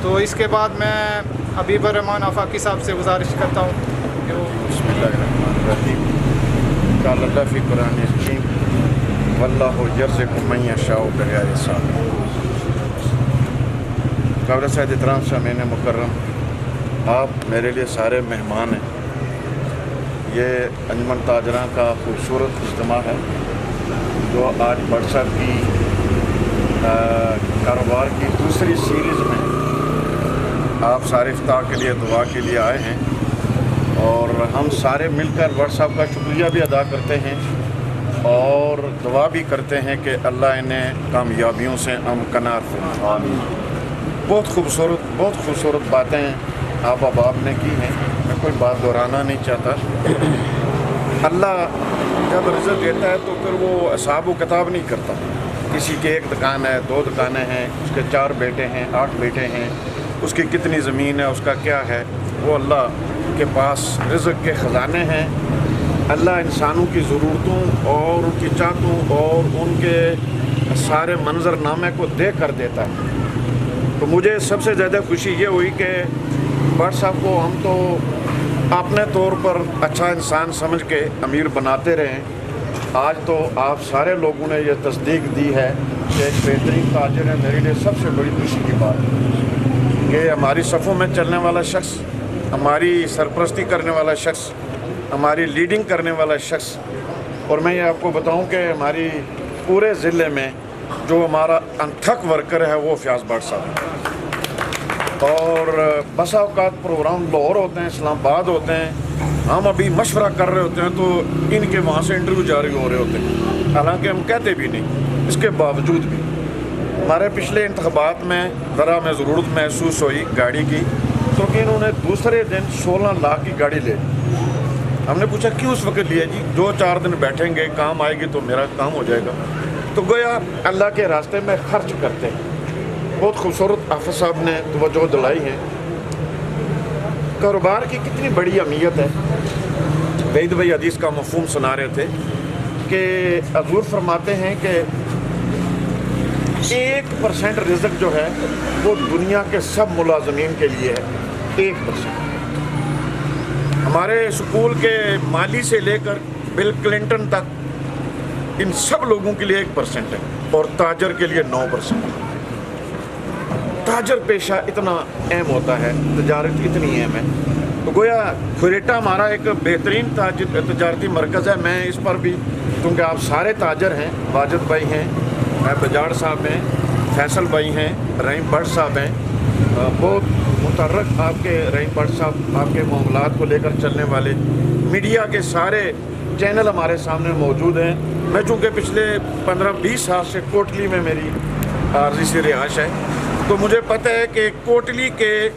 تو اس کے بعد میں حبیب الرحمان آفاقی صاحب سے گزارش کرتا ہوں کہ وہ بسم اللہ الرحمن الرحیم۔ قال اللہ فی قرآن الحکیم واللہ یرزق من یشاء بغیر حساب۔ قابل صاحب احترام سامعین مکرم، آپ میرے لیے سارے مہمان ہیں۔ یہ انجمن تاجراں کا خوبصورت اجتماع ہے جو آج بٹ صاحب کی کاروبار کی دوسری سیریز میں آپ سارے افتتاح کے لیے دعا کے لیے آئے ہیں، اور ہم سارے مل کر بٹ صاحب کا شکریہ بھی ادا کرتے ہیں اور دعا بھی کرتے ہیں کہ اللہ انہیں کامیابیوں سے امکنار فرمائے۔ بہت خوبصورت باتیں آپ احباب نے کی ہیں، میں کوئی بات دہرانا نہیں چاہتا۔ اللہ جب رزق دیتا ہے تو پھر وہ حساب و کتاب نہیں کرتا۔ کسی کی 1 دکان ہے، 2 دکانیں ہیں، اس کے 4 بیٹے ہیں، 8 بیٹے ہیں، اس کی کتنی زمین ہے، اس کا کیا ہے، وہ اللہ کے پاس رزق کے خزانے ہیں۔ اللہ انسانوں کی ضرورتوں اور ان کی چاہتوں اور ان کے سارے منظرنامے کو دیکھ کر دیتا ہے۔ تو مجھے سب سے زیادہ خوشی یہ ہوئی کہ بٹ صاحب کو ہم تو اپنے طور پر اچھا انسان سمجھ کے امیر بناتے رہے، آج تو آپ سارے لوگوں نے یہ تصدیق دی ہے کہ ایک بہترین تاجر ہے۔ میرے لیے سب سے بڑی خوشی کی بات ہے کہ ہماری صفوں میں چلنے والا شخص، ہماری سرپرستی کرنے والا شخص، ہماری لیڈنگ کرنے والا شخص، اور میں یہ آپ کو بتاؤں کہ ہماری پورے ضلع میں جو ہمارا انتھک ورکر ہے وہ فیاض بٹ صاحب ہے۔ اور بسا اوقات پروگرام لاہور ہوتے ہیں، اسلام آباد ہوتے ہیں، ہم ابھی مشورہ کر رہے ہوتے ہیں تو ان کے وہاں سے انٹرویو جاری ہو رہے ہوتے ہیں، حالانکہ ہم کہتے بھی نہیں، اس کے باوجود بھی ہمارے پچھلے انتخابات میں ذرا میں ضرورت محسوس ہوئی گاڑی کی، تو کہ انہوں نے دوسرے دن 16 لاکھ کی گاڑی لے لی۔ ہم نے پوچھا کیوں اس وقت لیا جی؟ 2-4 دن بیٹھیں گے، کام آئے گی تو میرا کام ہو جائے گا۔ تو گویا اللہ کے راستے میں خرچ کرتے ہیں۔ بہت خوبصورت حافظ صاحب نے توجہ دلائی ہے، کاروبار کی کتنی بڑی اہمیت ہے۔ وحید بھائی حدیث کا مفہوم سنا رہے تھے کہ حضور فرماتے ہیں کہ 1% رزق جو ہے وہ دنیا کے سب ملازمین کے لیے ہے، 1%۔ ہمارے اسکول کے مالی سے لے کر بل کلنٹن تک ان سب لوگوں کے لیے 1% ہے، اور تاجر کے لیے 9%۔ تاجر پیشہ اتنا اہم ہوتا ہے، تجارت اتنی اہم ہے۔ تو گویا کھریٹا ہمارا ایک بہترین تجارتی مرکز ہے۔ میں اس پر بھی، کیونکہ آپ سارے تاجر ہیں، واجد بھائی ہیں، بجاڑ صاحب ہیں، فیصل بھائی ہیں، رحیم بٹ صاحب ہیں، بہت متحرک آپ کے رحیم بٹ صاحب، آپ کے معاملات کو لے کر چلنے والے، میڈیا کے سارے چینل ہمارے سامنے موجود ہیں۔ میں چونکہ پچھلے 15-20 سال سے کوٹلی میں میری عارضی سی رہائش ہے، تو مجھے پتہ ہے کہ کوٹلی کے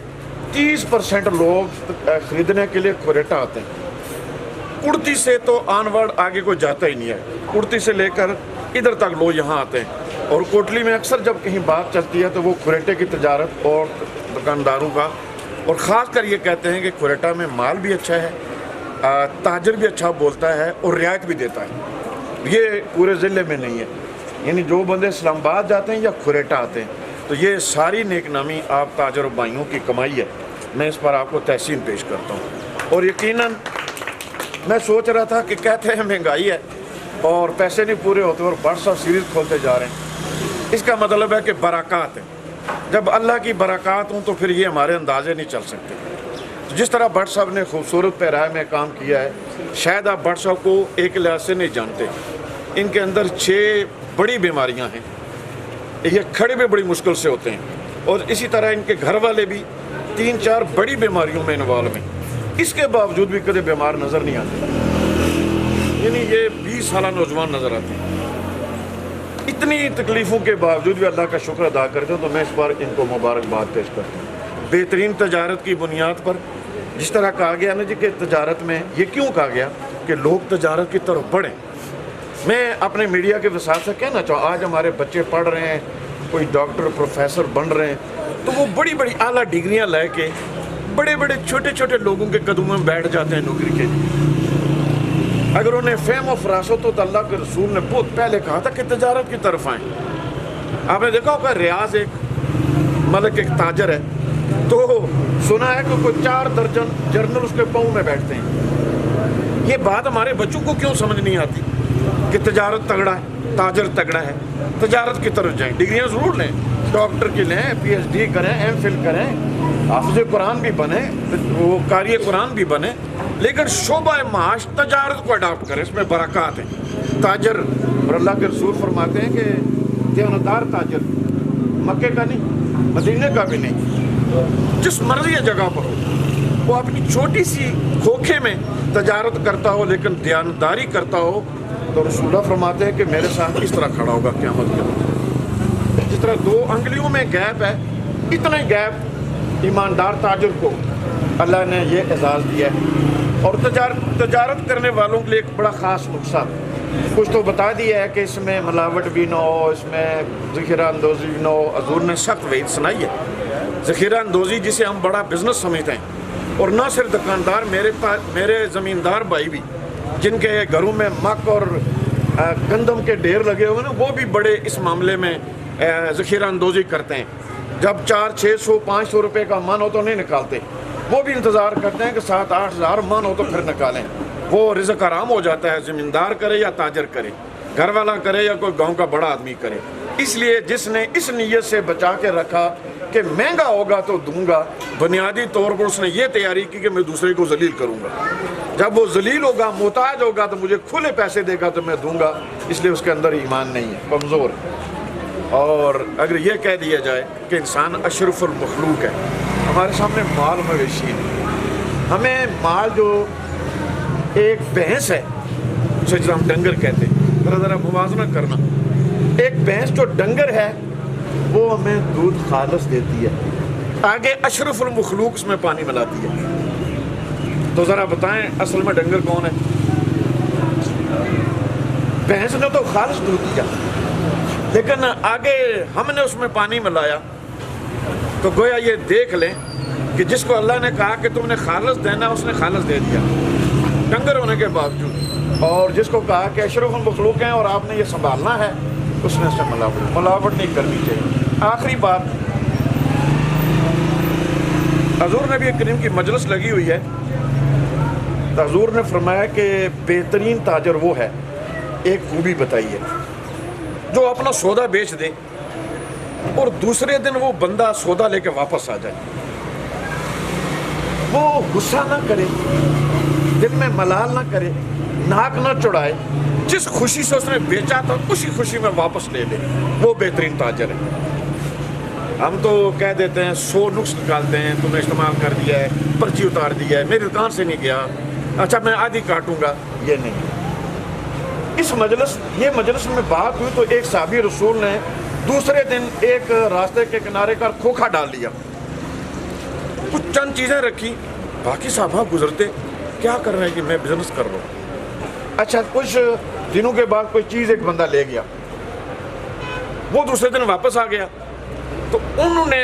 30% لوگ خریدنے کے لیے کھریٹا آتے ہیں۔ کڑتی سے تو آنورڈ آگے کوئی جاتا ہی نہیں ہے، کڑتی سے لے کر ادھر تک لوگ یہاں آتے ہیں۔ اور کوٹلی میں اکثر جب کہیں بات چلتی ہے تو وہ کھریٹے کی تجارت اور دکانداروں کا، اور خاص کر یہ کہتے ہیں کہ کھریٹا میں مال بھی اچھا ہے، تاجر بھی اچھا بولتا ہے اور رعایت بھی دیتا ہے۔ یہ پورے ضلع میں نہیں ہے، یعنی جو بندے اسلام آباد جاتے ہیں یا کھریٹا آتے ہیں، تو یہ ساری نیک نامی آپ تاجر و بھائیوں کی کمائی ہے۔ میں اس پر آپ کو تحسین پیش کرتا ہوں۔ اور یقیناً میں سوچ رہا تھا کہ کہتے ہیں مہنگائی ہے اور پیسے نہیں پورے ہوتے اور بٹ صاحب سیریز کھولتے جا رہے ہیں، اس کا مطلب ہے کہ برکات ہے۔ جب اللہ کی برکات ہوں تو پھر یہ ہمارے اندازے نہیں چل سکتے۔ جس طرح بٹ صاحب نے خوبصورت پیرائے میں کام کیا ہے، شاید آپ بٹ صاحب کو ایک لحاظ سے نہیں جانتے، ان کے اندر 6 بڑی بیماریاں ہیں، یہ کھڑے بھی بڑی مشکل سے ہوتے ہیں، اور اسی طرح ان کے گھر والے بھی 3-4 بڑی بیماریوں میں انوالو ہیں، اس کے باوجود بھی کبھی بیمار نظر نہیں آتے، یعنی یہ 20 سالہ نوجوان نظر آتے ہیں۔ اتنی تکلیفوں کے باوجود بھی اللہ کا شکر ادا کرتے ہیں، تو میں اس بار ان کو مبارکباد پیش کرتا ہوں۔ بہترین تجارت کی بنیاد پر، جس طرح کہا گیا نا جی کہ تجارت میں، یہ کیوں کہا گیا کہ لوگ تجارت کی طرف بڑھیں۔ میں اپنے میڈیا کے وسائل سے کہنا چاہوں، آج ہمارے بچے پڑھ رہے ہیں، کوئی ڈاکٹر پروفیسر بن رہے ہیں، تو وہ بڑی بڑی اعلیٰ ڈگریاں لے کے بڑے بڑے چھوٹے چھوٹے لوگوں کے قدموں میں بیٹھ جاتے ہیں نوکری کے لیے۔ اگر انہیں فہم و فراست ہو تو اللہ کے رسول نے بہت پہلے کہا تھا کہ تجارت کی طرف آئیں۔ آپ نے دیکھا ہوگا ریاض ایک تاجر ہے، تو سنا ہے کہ کوئی 4 درجن جرنل اس کے پاؤں میں بیٹھتے ہیں۔ یہ بات ہمارے بچوں کو کیوں سمجھ نہیں آتی کہ تجارت تگڑا ہے، تاجر تگڑا ہے، تجارت کی طرف جائیں، ڈگریاں ضرور لیں، ڈاکٹر کی لیں، PhD کریں، M.Phil کریں، حافظ قرآن بھی بنیں، وہ قاری قرآن بھی بنیں، لیکن شعبہ معاش تجارت کو اڈاپٹ کریں، اس میں برکات ہیں۔ تاجر، اور اللہ کے رسول فرماتے ہیں کہ دیانتدار تاجر مکے کا نہیں، مدینے کا بھی نہیں، جس مرضی جگہ پر ہو، وہ اپنی چھوٹی سی کھوکھے میں تجارت کرتا ہو لیکن دیانتداری کرتا ہو، تو رسول اللہ فرماتے ہیں کہ میرے ساتھ اس طرح کھڑا ہوگا قیامت کے دن۔ جس طرح 2 انگلیوں میں گیپ ہے، اتنا ہی گیپ ایماندار تاجر کو اللہ نے یہ اعزاز دیا ہے۔ اور تجارت کرنے والوں کے لیے ایک بڑا خاص نقصہ کچھ تو بتا دیا ہے کہ اس میں ملاوٹ بھی نہ ہو، اس میں ذخیرہ اندوزی بھی نہ ہو، حضور نے سخت وعید سنائی ہے، ذخیرہ اندوزی جسے ہم بڑا بزنس سمجھتے ہیں، اور نہ صرف دکاندار، میرے زمیندار بھائی بھی جن کے گھروں میں مک اور گندم کے ڈھیر لگے ہوئے ہیں، وہ بھی بڑے اس معاملے میں ذخیرہ اندوزی کرتے ہیں. جب 400-600-500 روپے کا من ہو تو نہیں نکالتے، وہ بھی انتظار کرتے ہیں کہ 7-8 ہزار من ہو تو پھر نکالیں. وہ رزق حرام ہو جاتا ہے، زمیندار کرے یا تاجر کرے، گھر والا کرے یا کوئی گاؤں کا بڑا آدمی کرے. اس لیے جس نے اس نیت سے بچا کے رکھا کہ مہنگا ہوگا تو دوں گا، بنیادی طور پر اس نے یہ تیاری کی کہ میں دوسرے کو ذلیل کروں گا. جب وہ ذلیل ہوگا، محتاج ہوگا تو مجھے کھلے پیسے دے گا تو میں دوں گا. اس لیے اس کے اندر ایمان نہیں ہے، کمزور ہے. اور اگر یہ کہہ دیا جائے کہ انسان اشرف المخلوق ہے، ہمارے سامنے مال مویشی ہے. ہمیں مال جو ایک بھینس ہے، اسے جسے ہم ڈنگر کہتے ہیں، ذرا موازنہ کرنا، ایک بھینس جو ڈنگر ہے وہ ہمیں دودھ خالص دیتی ہے، آگے اشرف المخلوق اس میں پانی ملاتی ہے. تو ذرا بتائیں اصل میں ڈنگر کون ہے؟ بھینس نے تو خالص دودھ دیا، لیکن آگے ہم نے اس میں پانی ملایا. تو گویا یہ دیکھ لیں کہ جس کو اللہ نے کہا کہ تم نے خالص دینا، اس نے خالص دے دیا ڈنگر ہونے کے باوجود. اور جس کو کہا کہ اشرف المخلوق ہیں اور آپ نے یہ سنبھالنا ہے، اس نے اس سے ملاوٹ نہیں کرنی چاہیے. آخری بات، حضور نبی کریم کی مجلس لگی ہوئی ہے تو حضور نے فرمایا کہ بہترین تاجر وہ ہے، ایک خوبی بتائی ہے، جو اپنا سودا بیچ دے اور دوسرے دن وہ بندہ سودا لے کے واپس آ جائے. وہ غصہ نہ کرے، دل میں ملال نہ کرے، ناک نہ چڑھائے، جس خوشی سے اس نے بیچا تھا اسی خوشی میں واپس لے لے. وہ بہترین تاجر ہے. ہم تو کہہ دیتے ہیں 100 نقص نکالتے ہیں، تم نے استعمال کر دیا ہے، پرچی اتار دی ہے، میری دکان سے نہیں گیا، اچھا میں آدھی کاٹوں گا. یہ نہیں. یہ مجلس میں بات ہوئی تو ایک صحابی رسول نے دوسرے دن ایک راستے کے کنارے کا کھوکھا ڈال لیا، کچھ چند چیزیں رکھی. باقی صحابہ گزرتے، کیا کر رہے ہیں کہ میں بزنس کر رہا ہوں. اچھا کچھ دنوں کے بعد کوئی چیز ایک بندہ لے گیا، وہ دوسرے دن واپس آ گیا تو انہوں نے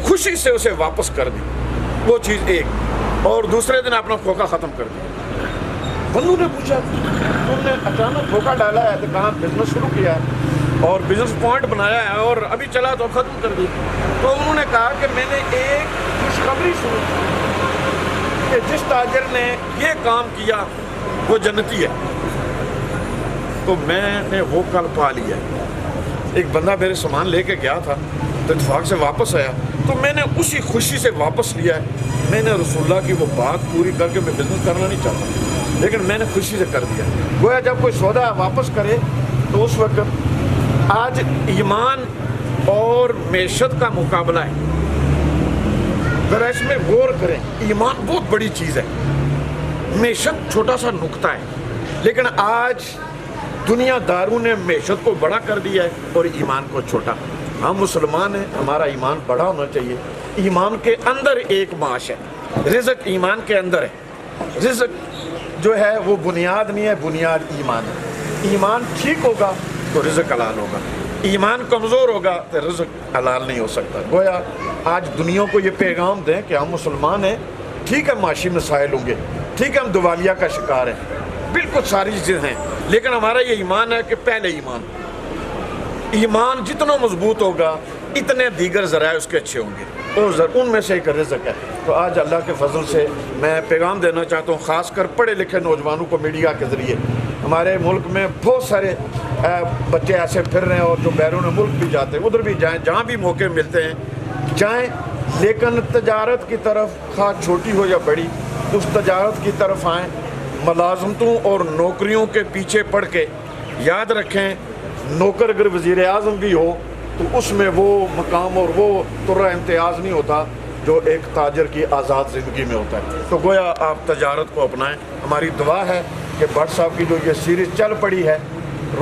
خوشی سے اسے واپس کر دی وہ چیز ایک، اور دوسرے دن اپنا کھوکھا ختم کر دیا. بندوں نے پوچھا تم نے اچانک کھوکھا ڈالا ہے تو کہاں بزنس شروع کیا ہے اور بزنس پوائنٹ بنایا ہے اور ابھی چلا تو ختم کر دی. تو انہوں نے کہا کہ میں نے ایک خوشخبری سنی کہ جس تاجر نے یہ کام کیا وہ جنتی ہے. تو میں نے وہ کل پا لیا. ایک بندہ میرے سامان لے کے گیا تھا تو اتفاق سے واپس آیا تو میں نے اسی خوشی سے واپس لیا ہے. میں نے رسول اللہ کی وہ بات پوری کر کے میں بزنس کرنا نہیں چاہتا، لیکن میں نے خوشی سے کر دیا. گویا جب کوئی سودا واپس کرے تو اس وقت آج ایمان اور معیشت کا مقابلہ ہے. ذرا اس میں غور کریں. ایمان بہت بڑی چیز ہے، معیشت چھوٹا سا نقطہ ہے، لیکن آج دنیا داروں نے معیشت کو بڑا کر دیا ہے اور ایمان کو چھوٹا. ہم مسلمان ہیں، ہمارا ایمان بڑا ہونا چاہیے. ایمان کے اندر ایک معاش ہے، رزق ایمان کے اندر ہے. رزق جو ہے وہ بنیاد نہیں ہے، بنیاد ایمان ہے. ایمان ٹھیک ہوگا تو رزق حلال ہوگا، ایمان کمزور ہوگا تو رزق حلال نہیں ہو سکتا. گویا آج دنیا کو یہ پیغام دیں کہ ہم مسلمان ہیں، ٹھیک ہے معاشی مسائل ہوں گے، ٹھیک ہے ہم دیوالیہ کا شکار ہیں، بالکل ساری چیزیں ہیں، لیکن ہمارا یہ ایمان ہے کہ پہلے ایمان جتنا مضبوط ہوگا اتنے دیگر ذرائع اس کے اچھے ہوں گے، اور ان میں سے ایک رزق ہے. تو آج اللہ کے فضل سے میں پیغام دینا چاہتا ہوں، خاص کر پڑھے لکھے نوجوانوں کو. میڈیا کے ذریعے ہمارے ملک میں بہت سارے بچے ایسے پھر رہے ہیں اور جو بیرون ملک بھی جاتے ہیں، ادھر بھی جائیں، جہاں بھی موقع ملتے ہیں جائیں، لیکن تجارت کی طرف خواہ چھوٹی ہو یا بڑی، اس تجارت کی طرف آئیں. ملازمتوں اور نوکریوں کے پیچھے پڑھ کے یاد رکھیں، نوکر اگر وزیر اعظم بھی ہو تو اس میں وہ مقام اور وہ طرح امتیاز نہیں ہوتا جو ایک تاجر کی آزاد زندگی میں ہوتا ہے. تو گویا آپ تجارت کو اپنائیں. ہماری دعا ہے کہ بٹ صاحب کی جو یہ سیریز چل پڑی ہے،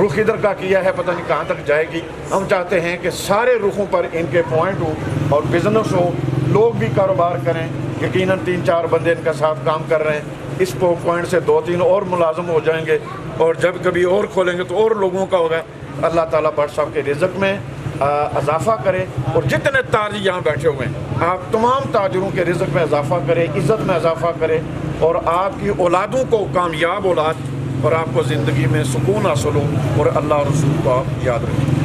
رخ ادھر کا کیا ہے، پتہ نہیں کہاں تک جائے گی. ہم چاہتے ہیں کہ سارے رخوں پر ان کے پوائنٹ ہو اور بزنس ہو، لوگ بھی کاروبار کریں. یقیناً 3-4 بندے ان کا ساتھ کام کر رہے ہیں، اس پوائنٹ سے 2-3 اور ملازم ہو جائیں گے، اور جب کبھی اور کھولیں گے تو اور لوگوں کا ہوگا. اللہ تعالیٰ بٹ صاحب کے رزق میں اضافہ کرے، اور جتنے تاجر یہاں بیٹھے ہوئے ہیں آپ تمام تاجروں کے رزق میں اضافہ کرے، عزت میں اضافہ کرے، اور آپ کی اولادوں کو کامیاب اولاد اور آپ کو زندگی میں سکون حاصل ہو، اور اللہ اور رسول کو آپ یاد رکھیں۔